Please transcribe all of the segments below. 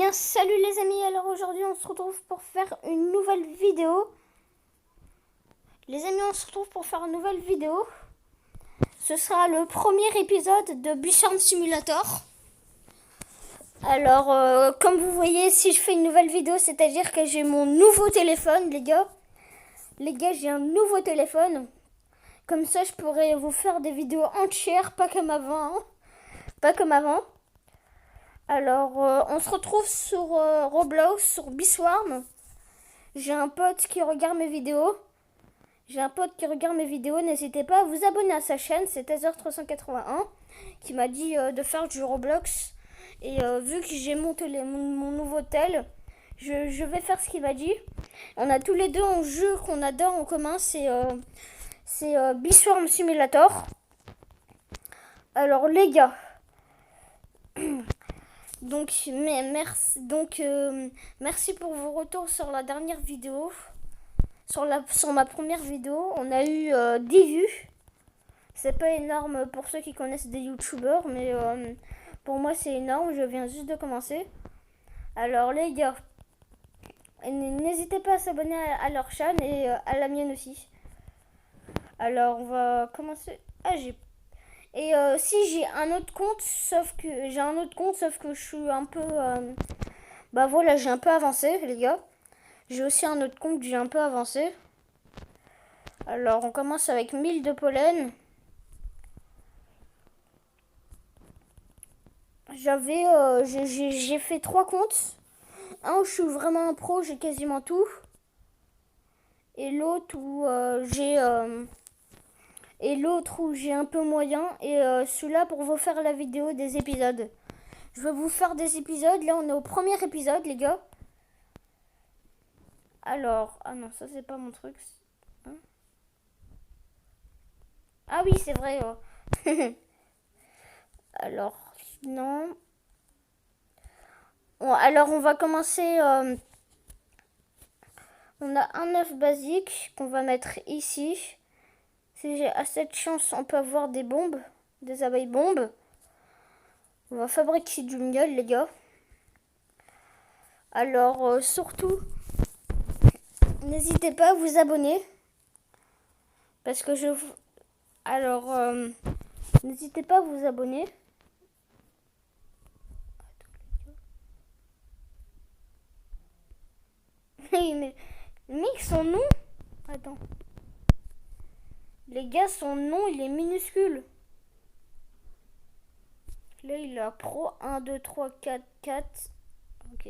bien, salut les amis, alors aujourd'hui on se retrouve pour faire une nouvelle vidéo. Les amis, on se retrouve pour faire une nouvelle vidéo. Ce sera le premier épisode de Bisham Simulator. Alors, comme vous voyez, si je fais une nouvelle vidéo, c'est-à-dire que j'ai mon nouveau téléphone, les gars. Les gars, j'ai un nouveau téléphone. Comme ça, je pourrais vous faire des vidéos entières, pas comme avant. Pas comme avant. Alors, on se retrouve sur Roblox, sur Biswarm. J'ai un pote qui regarde mes vidéos. N'hésitez pas à vous abonner à sa chaîne, c'est Tether381, qui m'a dit de faire du Roblox. Et vu que j'ai monté mon nouveau tel, je vais faire ce qu'il m'a dit. On a tous les deux un jeu qu'on adore en commun, c'est Biswarm Simulator. Alors les gars, merci pour vos retours sur la dernière vidéo. Sur ma première vidéo, on a eu 10 vues. C'est pas énorme pour ceux qui connaissent des youtubeurs, mais pour moi c'est énorme, je viens juste de commencer. Alors les gars, n'hésitez pas à s'abonner à leur chaîne et à la mienne aussi. Alors on va commencer. Si j'ai un autre compte, sauf que je suis un peu j'ai un peu avancé les gars. J'ai aussi un autre compte, j'ai un peu avancé. Alors on commence avec 1000 de pollen. J'ai fait 3 comptes. Un où je suis vraiment un pro, j'ai quasiment tout. Et l'autre où j'ai un peu moyen. Et celui-là pour vous faire la vidéo des épisodes. Je vais vous faire des épisodes. Là on est au premier épisode les gars. Alors, ah non, ça c'est pas mon truc. Hein, ah oui, c'est vrai. Alors, non. Bon, alors, on va commencer. On a un œuf basique qu'on va mettre ici. Si j'ai assez de chance, on peut avoir des bombes, des abeilles bombes. On va fabriquer du miel, les gars. Alors, surtout, n'hésitez pas à vous abonner. Parce que Alors, n'hésitez pas à vous abonner. Mais mec, son nom. Attends. Les gars, son nom, il est minuscule. Là, il a pro 1, 2, 3, 4, 4. Ok.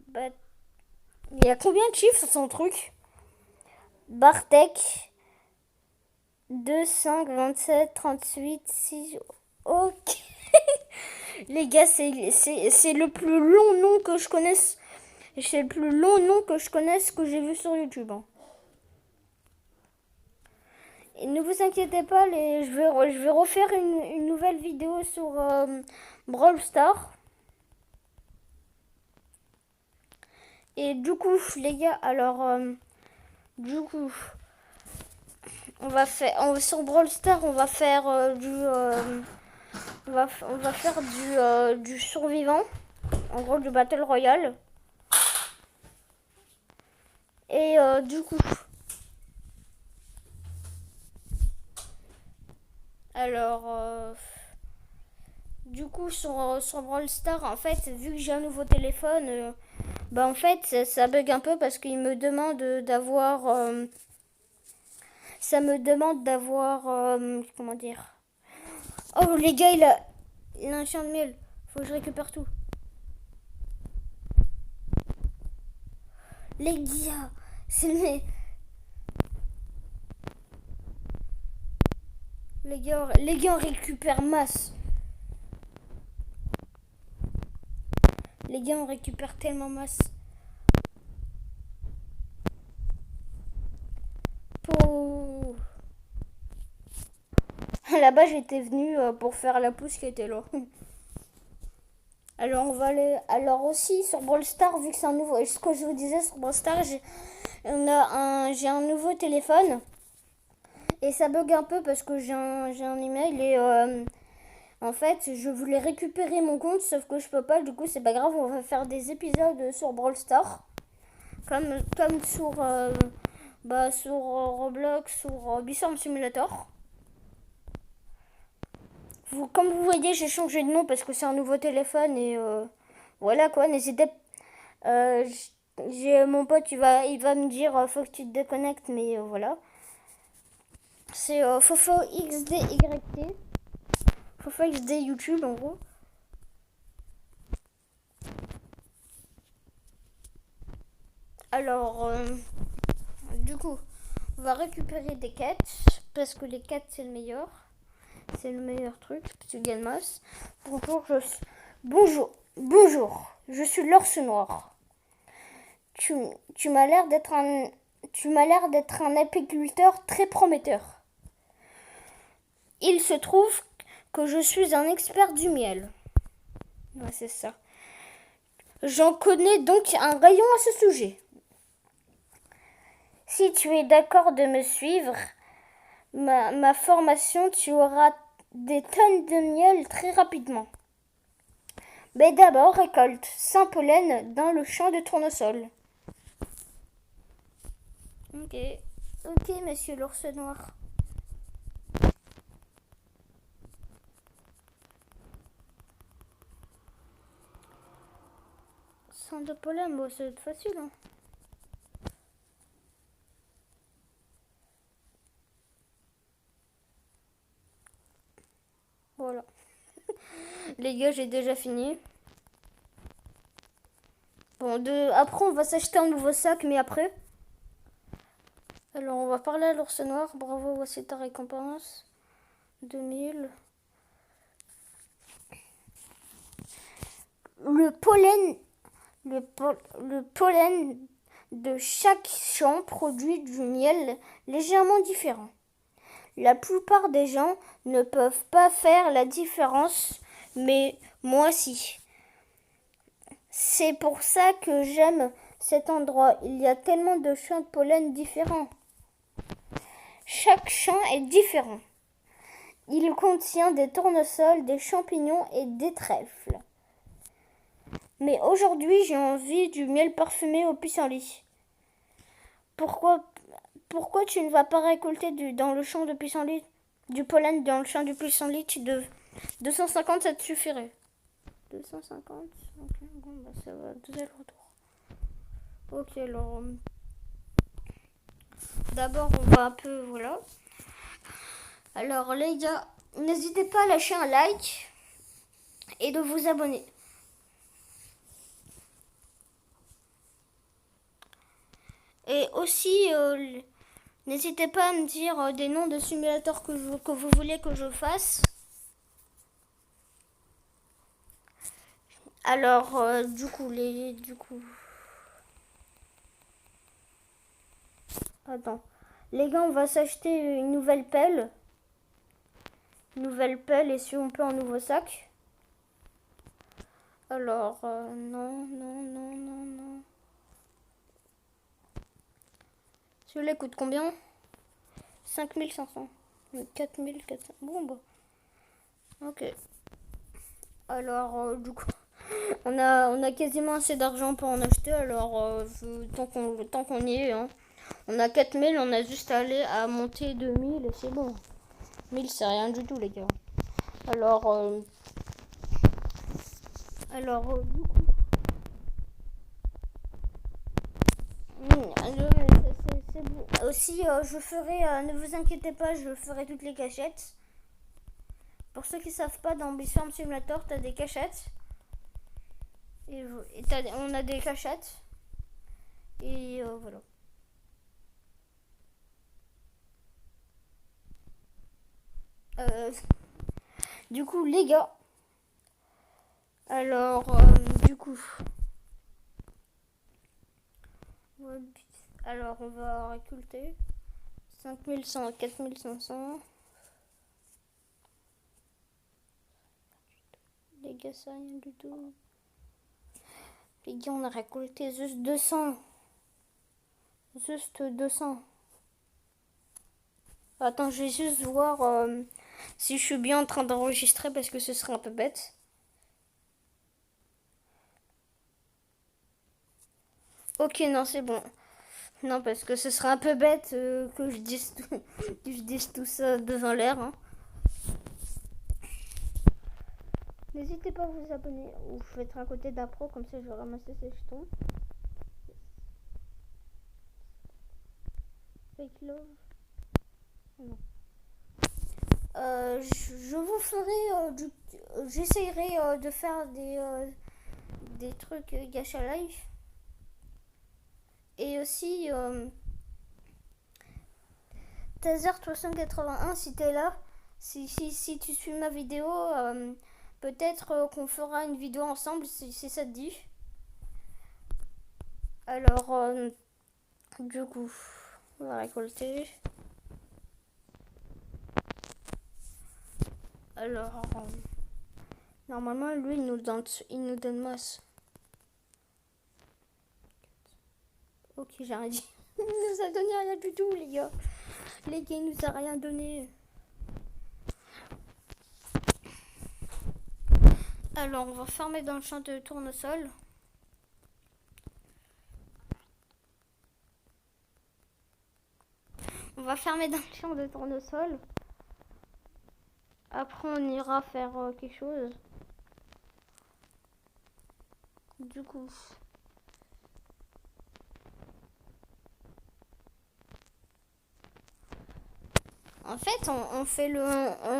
Bah, il y a combien de chiffres sur son truc? Bartek. 2, 5, 27, 38, 6. Ok. Les gars, c'est le plus long nom que je connaisse. C'est le plus long nom que je connaisse que j'ai vu sur YouTube. Hein. Et ne vous inquiétez pas, je vais refaire une nouvelle vidéo sur Brawl Stars. Et du coup, les gars, alors, sur Brawl Stars, on va faire du survivant, en gros du Battle Royale. Et du coup, alors, sur Brawl Stars, en fait, vu que j'ai un nouveau téléphone, en fait, ça bug un peu parce qu'il me demande d'avoir... comment dire. Oh, les gars, il a un champ de miel. Faut que je récupère tout. Les gars, les gars, on récupère masse. Les gars, on récupère tellement masse. Pour... Là-bas, j'étais venu pour faire la pousse qui était là. Alors, on va aller... Alors aussi, sur Brawl Stars, vu que c'est un nouveau... Ce que je vous disais, sur Brawl Stars, j'ai un nouveau téléphone. Et ça bug un peu parce que j'ai un email et... En fait, je voulais récupérer mon compte, sauf que je peux pas. Du coup, c'est pas grave. On va faire des épisodes sur Brawl Stars, comme sur Roblox, sur Bison Simulator. Comme vous voyez, j'ai changé de nom parce que c'est un nouveau téléphone et voilà quoi. N'hésitez. Euh, j'ai mon pote, il va me dire faut que tu te déconnectes, mais voilà. C'est Fofo XDYT. Fofo XD YouTube en gros. Alors, du coup, on va récupérer des quêtes parce que les quêtes c'est le meilleur. C'est le meilleur truc. Tu gagnes masse. Bonjour, je suis l'ours noir. Tu, tu m'as l'air d'être un apiculteur très prometteur. Il se trouve que je suis un expert du miel. Ouais, c'est ça. J'en connais donc un rayon à ce sujet. Si tu es d'accord de me suivre, ma formation, tu auras des tonnes de miel très rapidement. Mais d'abord, récolte 100 pollen dans le champ de tournesol. Ok, monsieur l'ours noir. Sans de pollen, bon, c'est facile, hein. Voilà. Les gars, j'ai déjà fini. Bon, après, on va s'acheter un nouveau sac, mais après. Alors, on va parler à l'ours noir. Bravo, voici ta récompense. 2000. Le pollen, le pollen de chaque champ produit du miel légèrement différent. La plupart des gens ne peuvent pas faire la différence, mais moi si. C'est pour ça que j'aime cet endroit. Il y a tellement de champs de pollen différents. Chaque champ est différent. Il contient des tournesols, des champignons et des trèfles. Mais aujourd'hui, j'ai envie du miel parfumé au pissenlit. Pourquoi tu ne vas pas récolter dans le champ de pissenlit, du pollen dans le champ du pissenlit? 250, ça te suffirait. 250. Ok, bon, bah ça va. 2 allers-retours. Ok, alors. D'abord, on va un peu. Voilà. Alors, les gars, n'hésitez pas à lâcher un like et de vous abonner. Et aussi, n'hésitez pas à me dire des noms de simulateurs que vous voulez que je fasse. Alors, du coup. Attends. Les gars, on va s'acheter une nouvelle pelle. Et si on peut un nouveau sac. Alors, non. Celui-là coûte combien? 5500. 4400. Bon, bah. Ok. Alors, du coup, on a quasiment assez d'argent pour en acheter. Alors, tant qu'on y est, hein. On a 4000, on a juste à aller à monter 2000 et c'est bon. 1000, c'est rien du tout, les gars. Alors, du coup. C'est bon. Aussi, je ferai, ne vous inquiétez pas, je ferai toutes les cachettes. Pour ceux qui savent pas, dans Bisfarm Simulator, t'as des cachettes. On a des cachettes. Et voilà. Du coup, les gars. Alors, du coup. Alors, on va récolter 5100, 4500. Les gars, ça rien du tout. Les gars, on a récolté juste 200. Juste 200. Attends, je vais juste voir si je suis bien en train d'enregistrer parce que ce serait un peu bête. Ok, non, c'est bon. Non, parce que ce serait un peu bête que je dise tout, que je dise tout ça devant l'air. Hein. N'hésitez pas à vous abonner ou faites un côté d'appro, comme ça je vais ramasser ces jetons. Fake love. Non. Je vous ferai j'essayerai de faire des trucs gacha live. Et aussi Tazer381 si t'es là, si tu suis ma vidéo, peut-être qu'on fera une vidéo ensemble si ça te dit. Alors du coup on va récolter. Alors normalement lui il nous donne masse. Ok, j'ai rien dit. Il nous a donné rien du tout, les gars. Les gars, il nous a rien donné. Alors, on va fermer dans le champ de tournesol. On va fermer dans le champ de tournesol. Après, on ira faire quelque chose. Du coup... En fait, on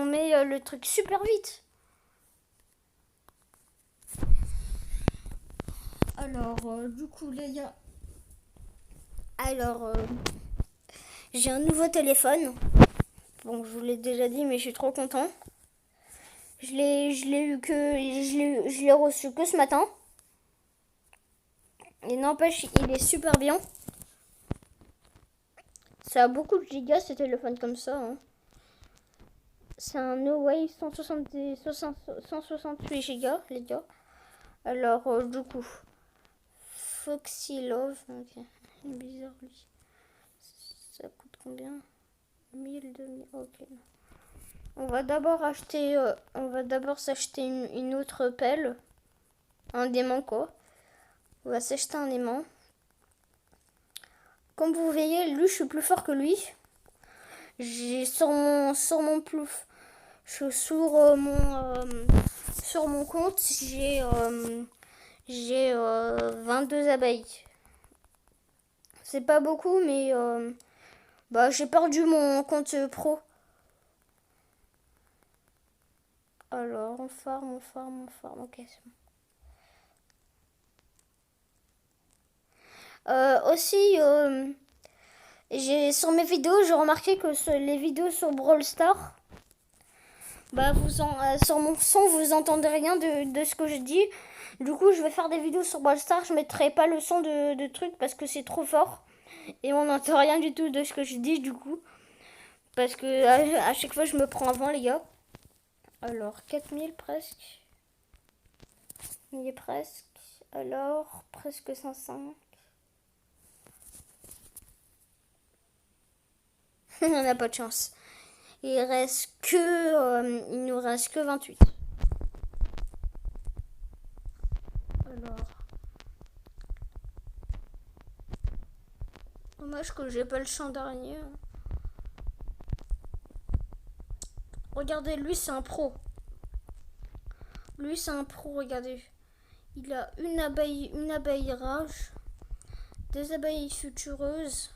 met le truc super vite. Alors, du coup, les gars. Alors, j'ai un nouveau téléphone. Bon, je vous l'ai déjà dit, mais je suis trop content. Je l'ai reçu que ce matin. Et n'empêche, il est super bien. Ça a beaucoup de gigas ce téléphone comme ça. Hein. C'est un Huawei 168 gigas, les gars. Alors, du coup, Foxy Love. Ok, il est bizarre lui. Ça coûte combien? 1000, 2000. Ok. On va d'abord s'acheter une autre pelle. Un aimant quoi. On va s'acheter un aimant. Comme vous voyez, lui, je suis plus fort que lui. J'ai sur mon compte, j'ai 22 abeilles. C'est pas beaucoup, mais j'ai perdu mon compte pro. Alors, on farm. Ok, c'est bon. Aussi, sur mes vidéos, j'ai remarqué que les vidéos sur Brawl Stars, sur mon son, vous entendez rien de ce que je dis. Du coup, je vais faire des vidéos sur Brawl Stars. Je mettrai pas le son de trucs parce que c'est trop fort. Et on n'entend rien du tout de ce que je dis, du coup. Parce que à chaque fois, je me prends avant, les gars. Alors, 4000 presque. Il est presque. Alors, presque 500. On n'a pas de chance. Il nous reste que 28. Alors. Dommage que j'ai pas le champ d'araignée. Regardez, lui c'est un pro. Regardez. Il a une abeille rage, des abeilles futureuses.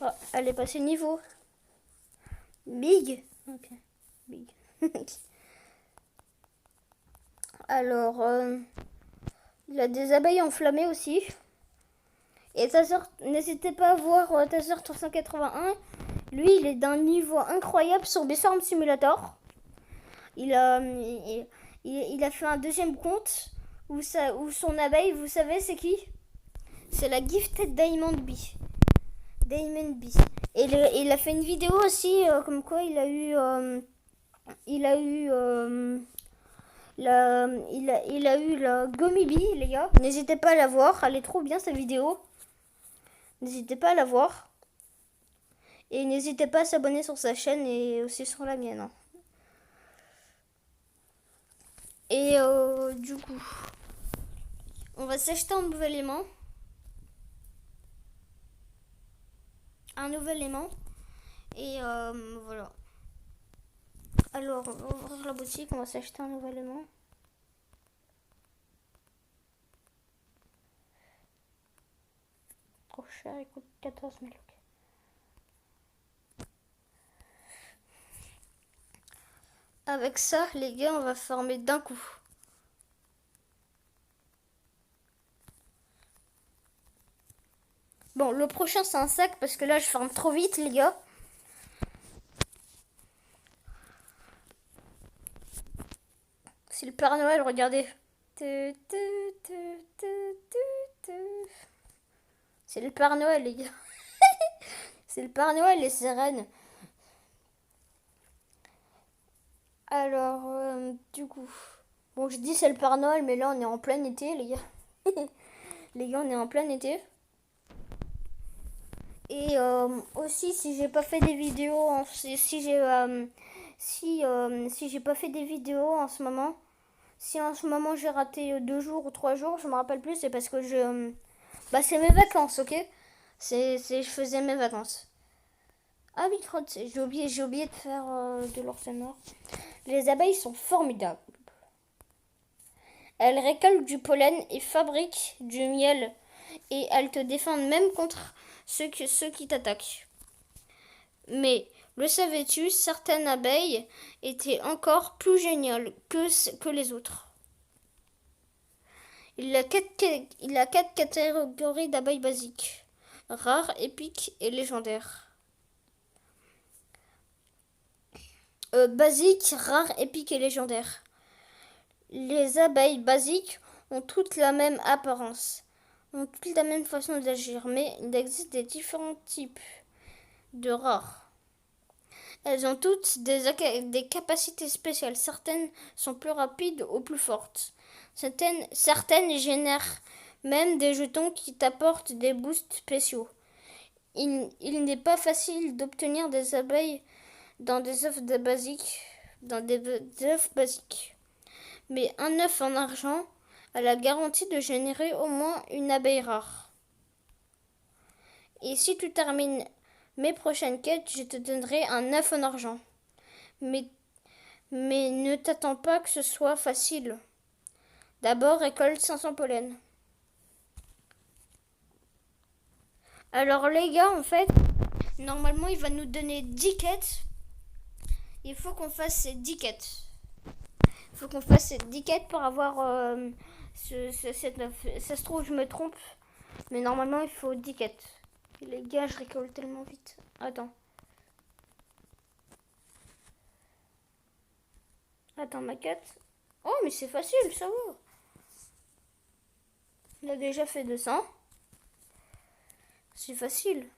Oh, elle est passée niveau. Big. Ok, big. Alors, il a des abeilles enflammées aussi. Et n'hésitez pas à voir Tazer 381. Lui, il est d'un niveau incroyable sur Bestorm Simulator. Il a fait un deuxième compte où son abeille, vous savez, c'est qui? C'est la Gifted Diamond Bee. Et il a fait une vidéo aussi, comme quoi il a eu la Gummy Bee, les gars. N'hésitez pas à la voir, elle est trop bien cette vidéo. N'hésitez pas à la voir. Et n'hésitez pas à s'abonner sur sa chaîne et aussi sur la mienne, hein. Et du coup, on va s'acheter un nouvel aimant. Et voilà. Alors, on va ouvrir la boutique, on va s'acheter un nouvel aimant. Trop cher, il coûte 14 000. Avec ça, les gars, on va farmer d'un coup. Bon, le prochain, c'est un sac parce que là, je farme trop vite, les gars. C'est le Père Noël, regardez. C'est le Père Noël, les gars. C'est le Père Noël et ses reines. Alors, du coup... Bon, je dis c'est le Père Noël, mais là, on est en plein été, les gars. Les gars, on est en plein été. Et aussi, si j'ai pas fait des vidéos, si j'ai pas fait des vidéos en ce moment, si en ce moment j'ai raté 2 jours ou 3 jours, je me rappelle plus, c'est parce que bah c'est mes vacances, ok. Je faisais mes vacances. Ah oui, j'ai oublié de faire de l'ours noir. Les abeilles sont formidables. Elles récoltent du pollen et fabriquent du miel. Et elles te défendent même contre ceux qui t'attaquent. Mais, le savais-tu, certaines abeilles étaient encore plus géniales que les autres. Il y a 4 catégories d'abeilles basiques. Rares, épiques et légendaires. Basiques, rares, épiques et légendaires. Les abeilles basiques ont toutes la même apparence, ont toutes la même façon d'agir, mais il existe des différents types de rares. Elles ont toutes des capacités spéciales. Certaines sont plus rapides ou plus fortes. Certaines génèrent même des jetons qui t'apportent des boosts spéciaux. Il n'est pas facile d'obtenir des abeilles dans des œufs basiques, mais un œuf en argent a la garantie de générer au moins une abeille rare. Et si tu termines mes prochaines quêtes, je te donnerai un œuf en argent. Mais ne t'attends pas que ce soit facile. D'abord, récolte 500 pollen. Alors les gars, en fait, normalement, il va nous donner 10 quêtes. Il faut qu'on fasse ces 10 quêtes. Il faut qu'on fasse ces 10 quêtes pour avoir cette œuf. Ça se trouve, je me trompe. Mais normalement, il faut 10 quêtes. Et les gars, je récolte tellement vite. Attends, ma quête. Oh, mais c'est facile, ça va. On a déjà fait 200. C'est facile.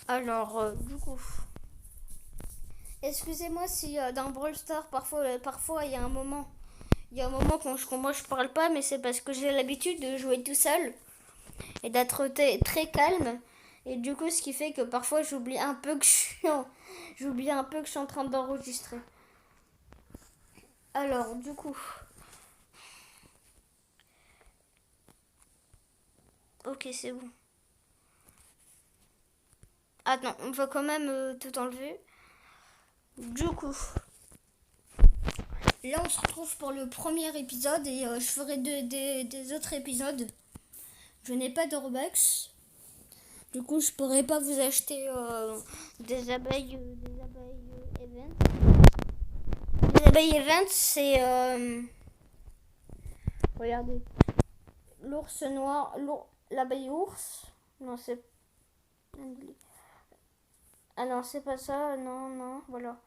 Alors, du coup, excusez-moi si dans Brawl Stars, parfois il y a un moment, quand moi je parle pas, mais c'est parce que j'ai l'habitude de jouer tout seul et d'être très calme. Et du coup, ce qui fait que parfois j'oublie un peu que je suis en train d'enregistrer. Alors, du coup, ok, c'est bon. Attends, on va quand même tout enlever. Du coup, là on se retrouve pour le premier épisode et je ferai des autres épisodes. Je n'ai pas de Robux. Du coup, je pourrais pas vous acheter des abeilles event. Les abeilles event, c'est regardez, l'ours noir, l'abeille ours. Non, c'est ah non, c'est pas ça. Non, non, voilà.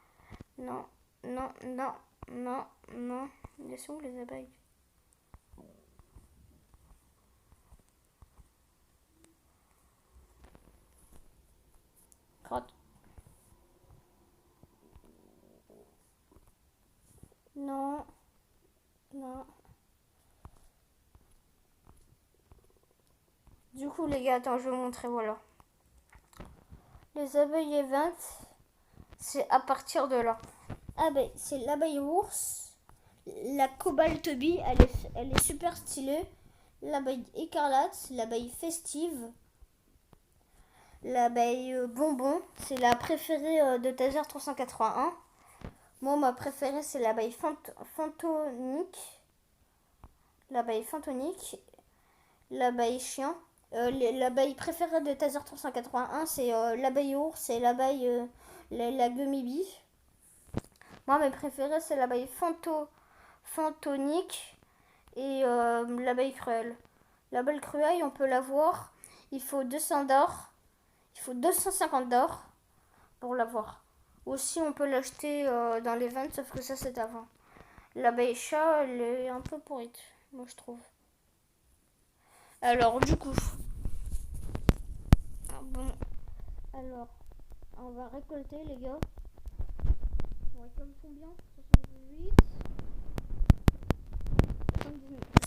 Non, non, non, non, non. Ils sont où les abeilles? Crotte. Non, non. Du coup, les gars, attends, je vais vous montrer, voilà. Les abeilles évintes, c'est à partir de là. Ah ben, c'est l'abeille ours. La cobalt bee, elle est super stylée. L'abeille écarlate, l'abeille festive. L'abeille bonbon, c'est la préférée de Taser 381. Moi, ma préférée, c'est l'abeille phantonique. L'abeille phantonique. L'abeille chien. L'abeille préférée de Taser 381, c'est l'abeille ours et l'abeille la gummy bee. Moi, mes préférées, c'est l'abeille phantonique et l'abeille cruelle. L'abeille cruelle, on peut l'avoir. Il faut 200 d'or. Il faut 250 d'or pour l'avoir. Aussi, on peut l'acheter dans les ventes, sauf que ça, c'est avant. L'abeille chat, elle est un peu pourrite, moi, je trouve. Alors, du coup... Ah bon. Alors, on va récolter, les gars. On récolte combien? 78...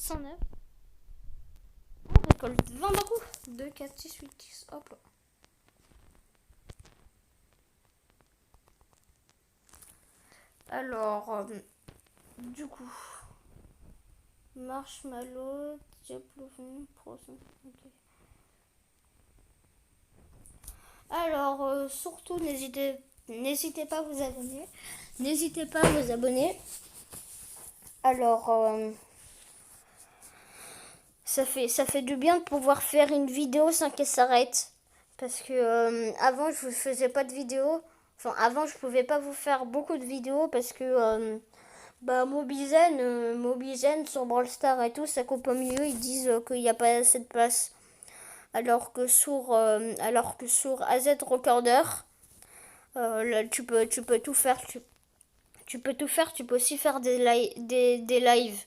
109. On récolte 20 d'un coup. 2, 4, 6, 8, 10. Hop. Alors, du coup, marshmallow, diaplovin, poisson. Ok. Alors, surtout, n'hésitez pas à vous abonner. N'hésitez pas à vous abonner. Alors, ça fait du bien de pouvoir faire une vidéo sans qu'elle s'arrête. Parce que avant, je ne faisais pas de vidéo. Enfin, avant, je pouvais pas vous faire beaucoup de vidéos parce que Mobizen sur Brawl Stars et tout, ça coupe au milieu. Ils disent qu'il n'y a pas assez de place. Alors que sur AZ Recorder, là, tu peux tout faire. Tu peux tout faire. Tu peux aussi faire des lives.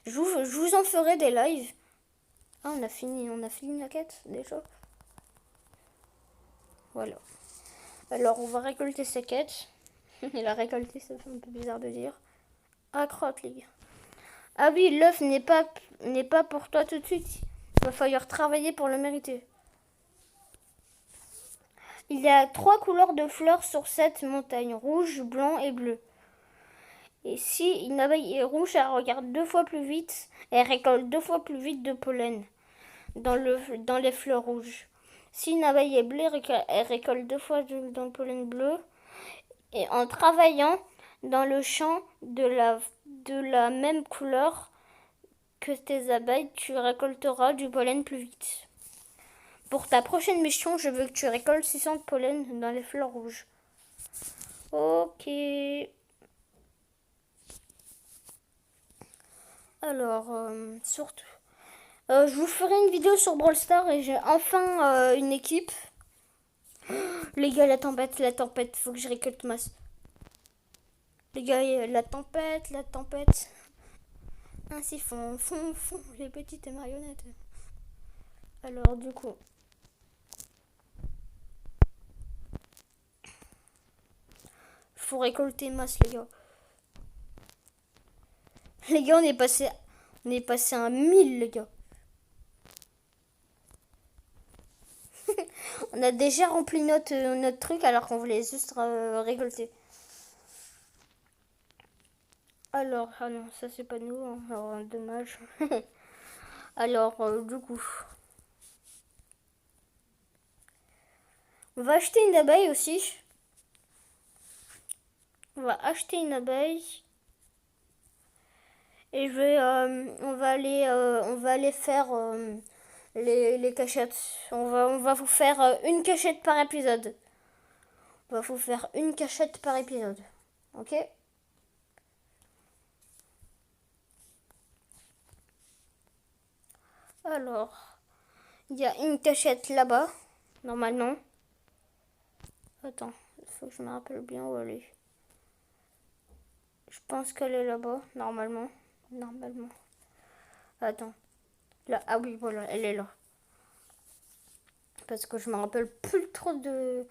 Je vous en ferai des lives. Ah, on a fini la quête déjà. Voilà. Alors, on va récolter sa quête. Et la récolter, ça fait un peu bizarre de dire. Ah, crotte, les gars. Ah oui, l'œuf n'est pas pour toi tout de suite. Il va falloir travailler pour le mériter. Il y a 3 couleurs de fleurs sur cette montagne, rouge, blanc et bleu. Et si une abeille est rouge, elle regarde 2 fois plus vite et elle récolte 2 fois plus vite de pollen dans les fleurs rouges. Si une abeille est bleue, elle récolte 2 fois dans le pollen bleu. Et en travaillant dans le champ de la même couleur que tes abeilles, tu récolteras du pollen plus vite. Pour ta prochaine mission, je veux que tu récoltes 600 de pollen dans les fleurs rouges. Ok. Alors, surtout... je vous ferai une vidéo sur Brawl Stars et j'ai enfin une équipe. Les gars, la tempête, faut que je récolte masse. Les gars, la tempête. Ainsi font les petites marionnettes. Alors, du coup... Faut récolter masse, les gars. Les gars, on est passé à 1000, les gars. On a déjà rempli notre truc alors qu'on voulait juste récolter. Alors, ah non, ça c'est pas nous, hein. Alors, dommage. Alors, du coup, on va acheter une abeille aussi. On va acheter une abeille. Et on va aller faire les cachettes. On va vous faire une cachette par épisode. On va vous faire une cachette par épisode. Ok? Alors, il y a une cachette là-bas, normalement. Attends, il faut que je me rappelle bien où elle est. Je pense qu'elle est là-bas, normalement. Normalement. Attends. Là, ah oui, voilà, elle est là. Parce que je me rappelle plus trop de...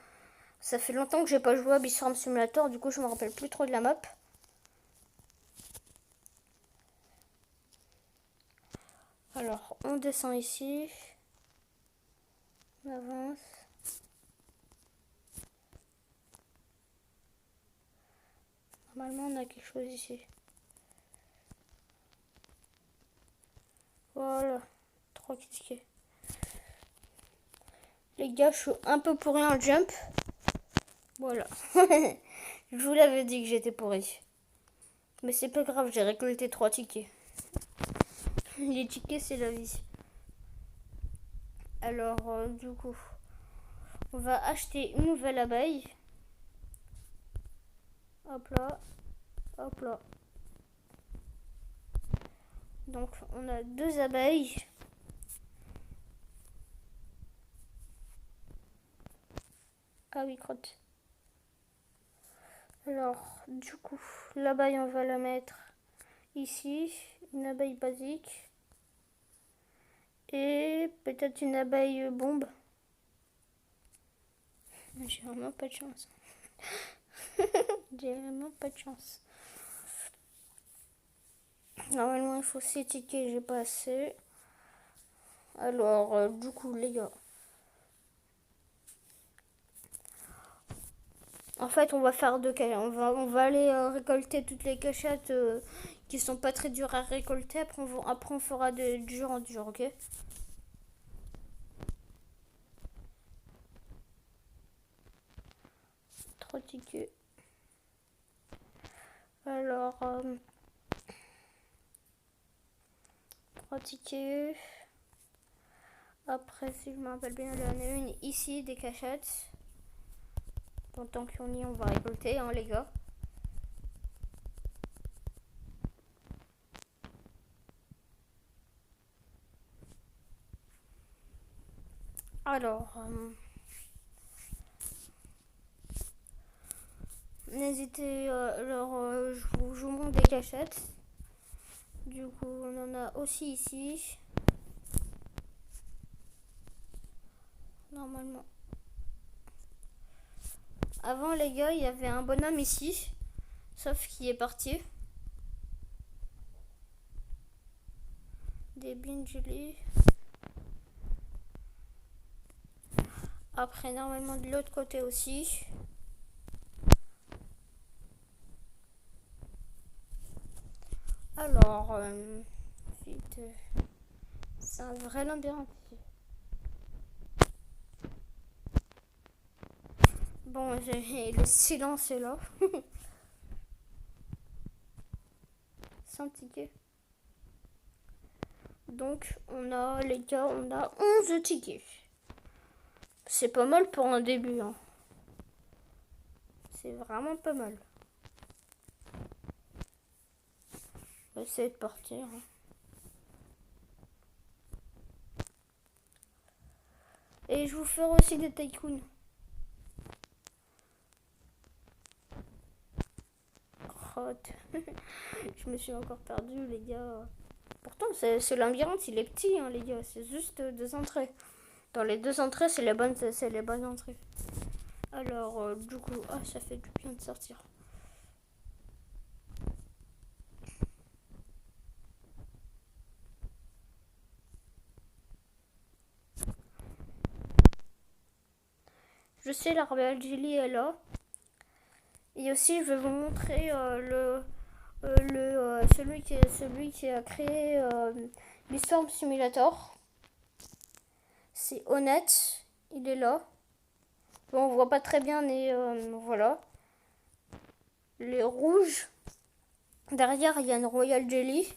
Ça fait longtemps que j'ai pas joué à Beastfarm Simulator, du coup je me rappelle plus trop de la map. Alors, on descend ici. On avance. Normalement, on a quelque chose ici. Voilà. 3 tickets. Les gars, je suis un peu pourri en jump. Voilà. Je vous l'avais dit que j'étais pourri. Mais c'est pas grave, j'ai récolté 3 tickets. Les tickets, c'est la vie. Alors, du coup, on va acheter une nouvelle abeille. Hop là. Hop là. Donc, on a 2 abeilles. Ah oui, crotte. Alors, du coup, l'abeille, on va la mettre ici. Une abeille basique. Et peut-être une abeille bombe. J'ai vraiment pas de chance. J'ai vraiment pas de chance. Normalement, il faut 6 tickets, j'ai pas assez. Alors, du coup, les gars. En fait, on va faire deux cachettes. On va aller récolter toutes les cachettes qui sont pas très dures à récolter. Après, on fera de dur en dur, ok? 3 tickets. Alors, 3 tickets. Après, si je me rappelle bien, il y en a une ici, des cachettes. Bon, tant qu'on y est, on va récolter, hein, les gars. Alors, n'hésitez, je vous montre des cachettes. Du coup, on en a aussi ici. Normalement. Avant, les gars, il y avait un bonhomme ici. Sauf qu'il est parti. Des bean jelly. Après, normalement, de l'autre côté aussi. Alors, vite. C'est un vrai labyrinthe. Bon, le silence est là. Sans ticket. Donc, on a, les gars, on a 11 tickets. C'est pas mal pour un début. Hein. C'est vraiment pas mal. On va essayer de partir. Hein. Et je vous ferai aussi des tycoons. Crotte. Je me suis encore perdu, les gars. Pourtant, ce labyrinthe, il est petit, hein, les gars. C'est juste 2 entrées. Dans les 2 entrées, c'est les bonnes entrées. Alors, du coup, ça fait du bien de sortir. Je sais, l'arbre jelly est là. Et aussi, je vais vous montrer celui qui a créé l'Histoire Simulator. C'est honnête, il est là. Bon, on voit pas très bien, mais voilà. Les rouges. Derrière, il y a une Royal Jelly.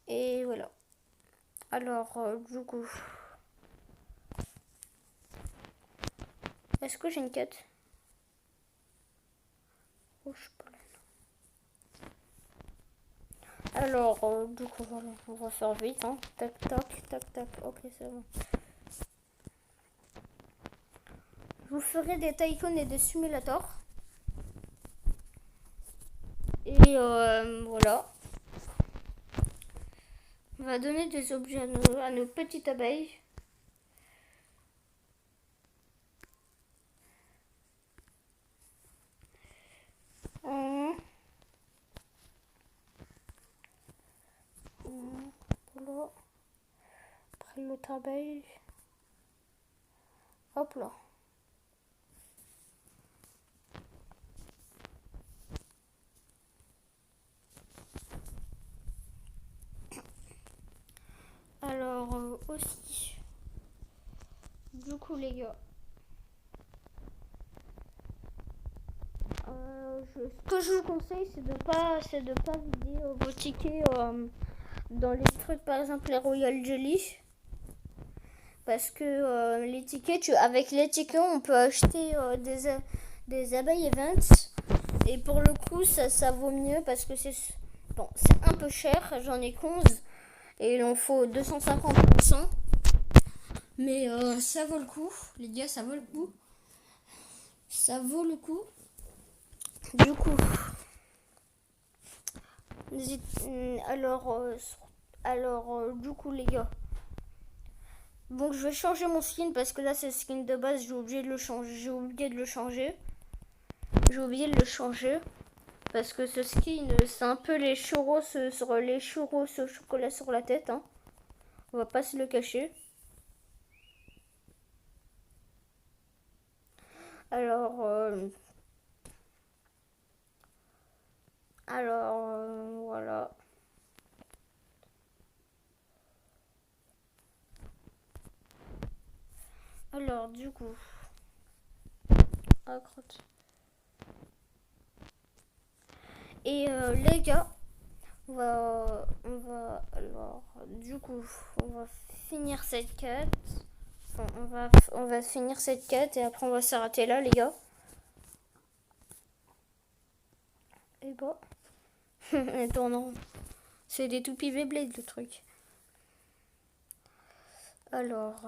Et voilà. Alors, du coup. Est-ce que j'ai une quête? Oh, je sais pas là. Alors, du coup, voilà. On va faire vite. Hein. Tac, tac, tac, tac. Ok, c'est bon. Je vous ferai des tycoons et des simulators. Et voilà. On va donner des objets à nos petites abeilles. Voilà. Après l'autre abeille. Hop là. aussi. Du coup, les gars, ce que je vous conseille, c'est de pas vider vos tickets dans les trucs, par exemple les Royal Jelly. Parce que les tickets, avec les tickets, on peut acheter des abeilles events. Et pour le coup, ça vaut mieux parce que c'est un peu cher. J'en ai 11 et il en faut 250%. Mais ça vaut le coup, les gars, ça vaut le coup. Ça vaut le coup. Du coup, du coup, les gars. Donc je vais changer mon skin parce que là c'est le skin de base, j'ai oublié de le changer. Parce que ce skin, c'est un peu les churros au chocolat sur la tête. Hein. On va pas se le cacher. Alors, voilà. Alors, du coup. Ah, crotte. Et les gars, alors, du coup, on va finir cette quête. On va finir cette quête et après on va s'arrêter là, les gars. Et bon. Attends, non. C'est des toupies Beyblade, le truc. Alors,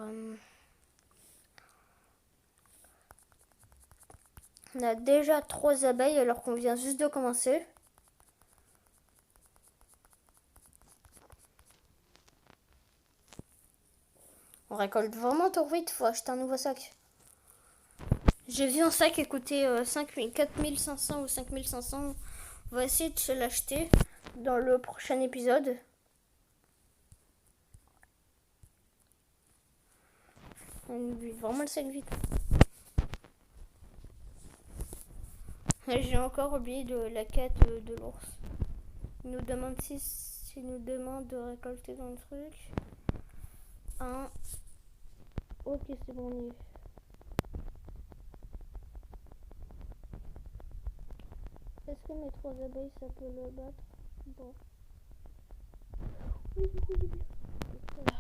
on a déjà 3 abeilles alors qu'on vient juste de commencer. On récolte vraiment trop vite, faut acheter un nouveau sac. J'ai vu un sac qui coûtait 4500 ou 5500. On va essayer de se l'acheter dans le prochain épisode. On vit vraiment le sac vite. J'ai encore oublié la quête de l'ours. Il nous demande de récolter dans le truc. Ok, c'est bon, on y est. Est-ce que mes 3 abeilles, ça peut le battre? Bon. Oui, voilà.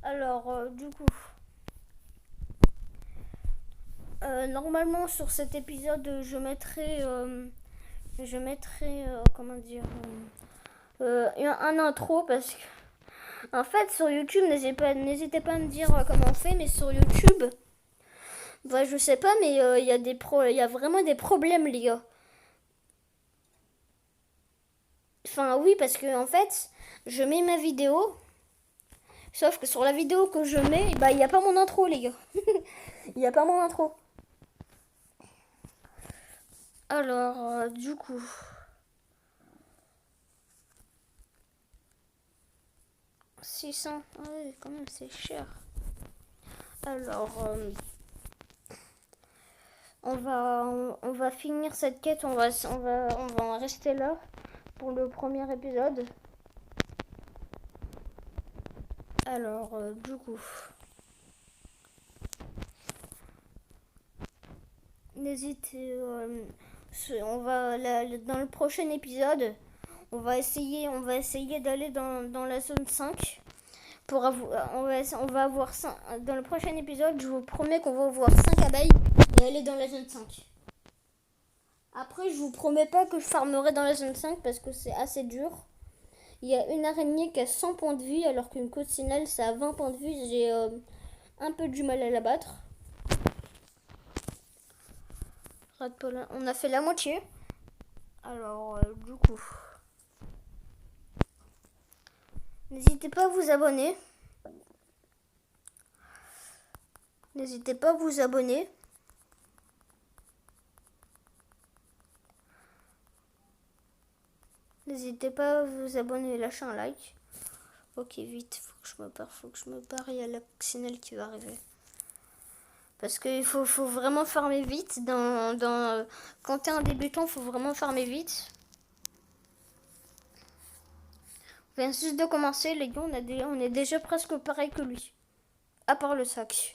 Alors, du coup, normalement sur cet épisode, je mettrai comment dire, un intro parce que, en fait, sur YouTube, n'hésitez pas à me dire comment on fait, mais sur YouTube, bah, je sais pas, mais il y a vraiment des problèmes, les gars. Enfin, oui, parce que en fait, je mets ma vidéo. Sauf que sur la vidéo que je mets, bah il n'y a pas mon intro, les gars. Il n'y a pas mon intro. Alors, du coup. « 600. Ah ouais, quand même, c'est cher. Alors, on va finir cette quête. On va en rester là pour le premier épisode. Alors, du coup. N'hésitez. Dans le prochain épisode, on va essayer d'aller dans la zone 5. On va avoir 5, dans le prochain épisode, je vous promets qu'on va voir 5 abeilles et aller dans la zone 5. Après, je vous promets pas que je farmerai dans la zone 5 parce que c'est assez dur. Il y a une araignée qui a 100 points de vie alors qu'une coccinelle ça a 20 points de vie. J'ai un peu du mal à la battre. On a fait la moitié. Alors, du coup, n'hésitez pas à vous abonner. N'hésitez pas à vous abonner. N'hésitez pas à vous abonner et lâcher un like. Ok, vite, faut que je me barre, il y a la coccinelle qui va arriver. Parce qu'il faut vraiment farmer vite. Quand t'es un débutant, faut vraiment farmer vite. On vient juste de commencer, les gars, on est déjà presque pareil que lui. À part le sac.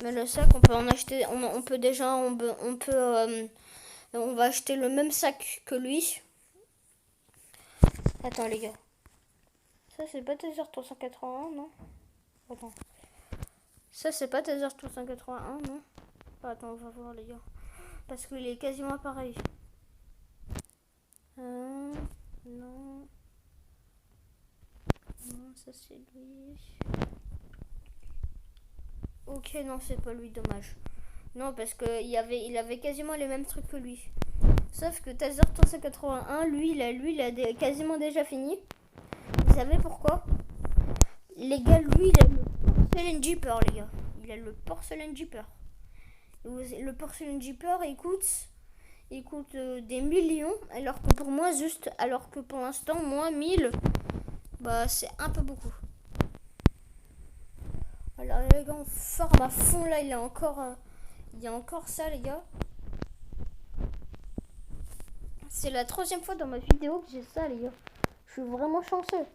Mais le sac, on peut en acheter, on peut déjà, on va acheter le même sac que lui. Attends les gars. Ça c'est pas Tether 381, non? Attends. Ça c'est pas Tether 381, non? Attends, on va voir les gars. Parce qu'il est quasiment pareil. Non. Non, ça c'est lui. Ok, non, c'est pas lui, dommage. Non, parce qu'il avait quasiment les mêmes trucs que lui. Sauf que Tether 381, lui, il a quasiment déjà fini. Vous savez pourquoi? Les gars, lui, il a le Porcelain Jeeper, les gars. Il a le Porcelain Jeeper. Le Porcelain Jeeper, il coûte des millions, alors que pour moi, alors que pour l'instant, moi, 1000, bah, c'est un peu beaucoup. Alors, les gars, on farm à fond, là, il y a encore ça, les gars. C'est la 3e fois dans ma vidéo que j'ai ça, les gars. Je suis vraiment chanceux.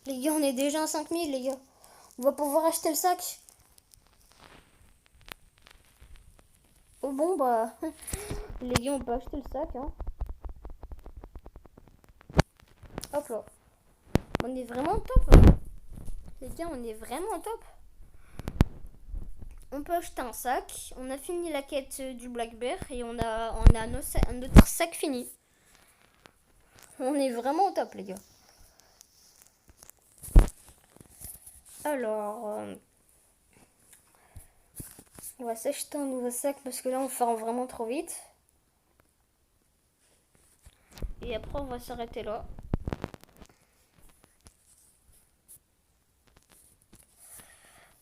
Les gars, on est déjà à 5000, les gars. On va pouvoir acheter le sac. Oh bon, bah... les gars, on peut acheter le sac, hein. Hop là. On est vraiment top. Les gars, on est vraiment top. On peut acheter un sac. On a fini la quête du Black Bear et on a notre sac fini. On est vraiment au top, les gars. Alors, on va s'acheter un nouveau sac parce que là, on farm vraiment trop vite. Et après, on va s'arrêter là.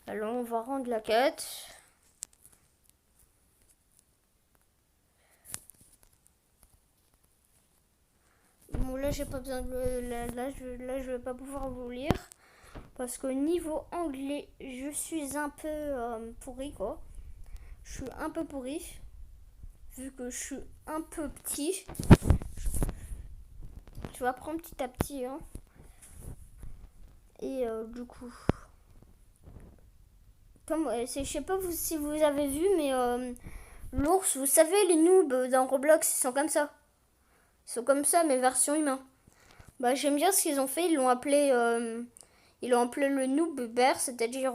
Alors, on va rendre la quête. Bon, là, j'ai pas besoin de... Là, je vais pas pouvoir vous lire. Parce que niveau anglais, je suis un peu pourri, quoi. Je suis un peu pourri. Vu que je suis un peu petit. Je vais apprendre petit à petit, hein. Et du coup... je sais pas si vous avez vu, mais l'ours, vous savez, les noobs dans Roblox, ils sont comme ça. Ils sont comme ça, mais version humain. Bah, j'aime bien ce qu'ils ont fait. Ils l'ont appelé le noob bear, c'est-à-dire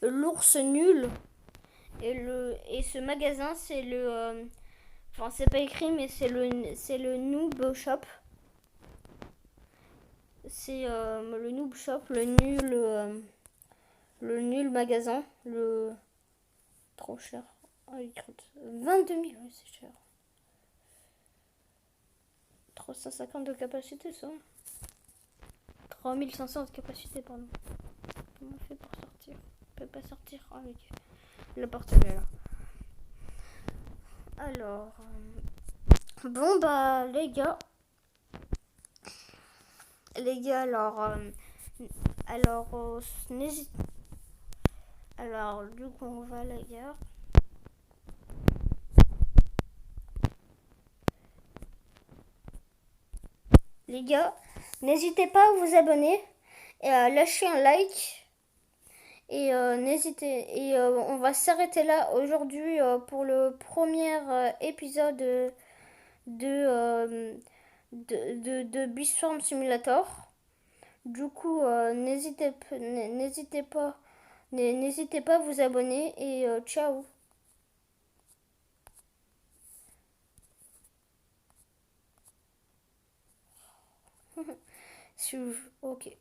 l'ours nul. Et ce magasin, c'est enfin, c'est pas écrit, mais c'est le noob shop. C'est le noob shop, le nul magasin, trop cher. Oh, 22 000, oui, c'est cher. 350 de capacité, ça. 3500 de capacité, pardon. Comment on fait pour sortir? On peut pas sortir avec la porte est là. Alors, bon bah les gars, n'hésite. Alors du coup on va les gars. Les gars, n'hésitez pas à vous abonner et à lâcher un like. Et on va s'arrêter là aujourd'hui pour le premier épisode de Beastfarm Simulator. Du coup, n'hésitez pas à vous abonner et ciao. Ok.